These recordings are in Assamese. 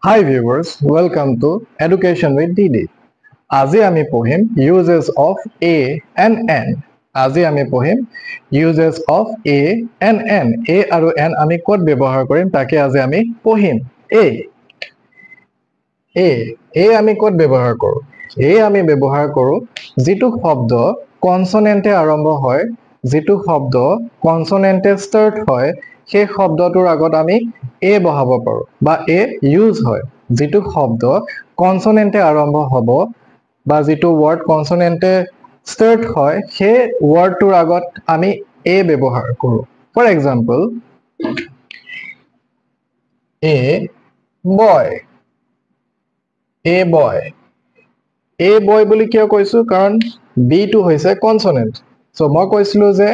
Hi viewers, welcome to Education with DD. আজি আমি পঢ়িম uses of a and n. আজি আমি পঢ়িম uses of a and n. a আৰু n আমি ক'ত ব্যৱহাৰ কৰিম তাকে আজি আমি পঢ়িম. a আমি ক'ত ব্যৱহাৰ কৰোঁ? a আমি ব্যৱহাৰ কৰোঁ যিটো শব্দ কনসনেন্টে আৰম্ভ হয়, যিটো শব্দ কনসনেন্টে স্টাৰ্ট হয়, সেই শব্দটোৰ আগত আমি a বহাব পাৰোঁ বা a ইউজ হয়. যিটো শব্দ কনসনেন্টে আৰম্ভ হ'ব বা যিটো ওয়াৰ্ড কনসনেন্টে স্টাৰ্ট হয় সেই ওয়াৰ্ডটোৰ আগত আমি a ব্যৱহাৰ কৰোঁ. For example a boy. a boy বুলি কিয় কৈছো কাৰণ b টো হৈছে কনসনেন্ট. সো মই কৈছিলো যে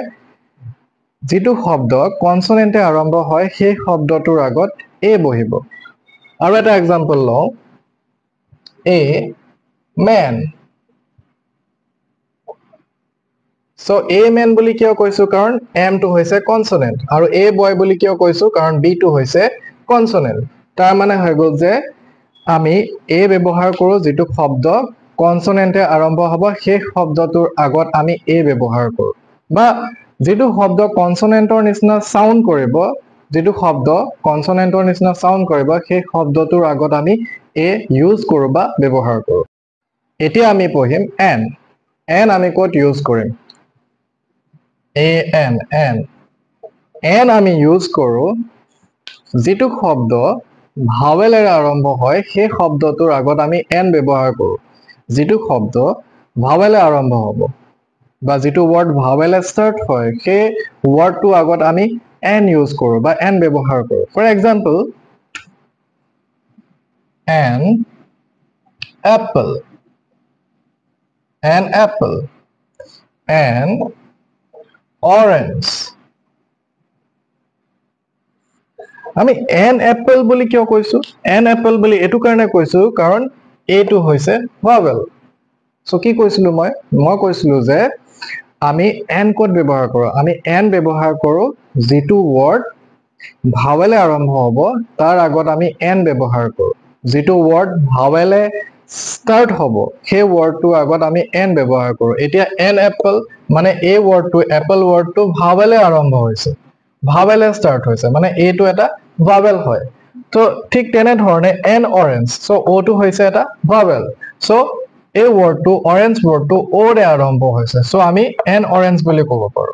যিটো শব্দ কনসনেন্টে আৰম্ভ হয় সেই শব্দটোৰ আগত a বহিব. আৰু এটা এক্সাম্পল লওঁ a man. So a man বুলি কিয় কৈছো কাৰণ m টো হৈছে কনসনেন্ট আৰু a boy বুলি কিয় কৈছো কাৰণ b টো হৈছে কনসনেন্ট. তাৰ মানে হৈ গ'ল যে আমি a ব্যৱহাৰ কৰো যিটো শব্দ কনসনেন্টে আৰম্ভ হ'ব সেই শব্দটোৰ আগত আমি a ব্যৱহাৰ কৰো বা যিটো শব্দ কনসনেন্টৰ নিচিনা সাউন্ড কৰিব, যিটো শব্দ কনসনেন্টৰ নিচিনা সাউন্ড কৰিব সেই শব্দটোৰ আগত আমি a ইউজ কৰো বা ব্যৱহাৰ কৰো. এতিয়া আমি পঢ়িম n. n আমি ক'ত ইউজ কৰিম? n আমি ইউজ কৰো যিটো শব্দ ভাৱেলেৰে আৰম্ভ হয় সেই শব্দটোৰ আগত আমি n ব্যৱহাৰ কৰো. যিটো শব্দ ভাৱেলে আৰম্ভ হ'ব বা যিটো ওয়াৰ্ড ভাৱেলে স্টাৰ্ট হয় সেই ওয়াৰ্ডটোৰ আগত আমি n ইউজ কৰো বা n ব্যৱহাৰ কৰো. For example an apple, an orange. আমি an apple বুলি কিয় কৈছো? an apple বুলি এটো কাৰণে কৈছো কাৰণ a টো হৈছে ভাৱেল. সো কি কৈছিলো মই কৈছিলো যে আমি n ক'ত ব্যৱহাৰ কৰো? আমি n ব্যৱহাৰ কৰো যিটো ওয়াৰ্ড ভাৱেলে আৰম্ভ হ'ব তাৰ আগত আমি n ব্যৱহাৰ কৰো. যিটো ওয়াৰ্ড ভাৱেলে স্টাৰ্ট হ'ব সেই ওয়াৰ্ডটোৰ আগত আমি n ব্যৱহাৰ কৰো. এতিয়া an apple মানে এই ওয়াৰ্ডটো apple ওয়াৰ্ডটো ভাৱেলে আৰম্ভ হৈছে, ভাৱেলে স্টাৰ্ট হৈছে মানে এইটো এটা ভাৱেল হয়. তো ঠিক তেনে ধৰণে an orange. সো o টো হৈছে এটা ভাৱেল. সো এই ওয়াৰ্ডটো অৰেঞ্জ ওয়াৰ্ডটো o ৰে আৰম্ভ হৈছে. সো আমি an orange বুলি ক'ব পাৰো.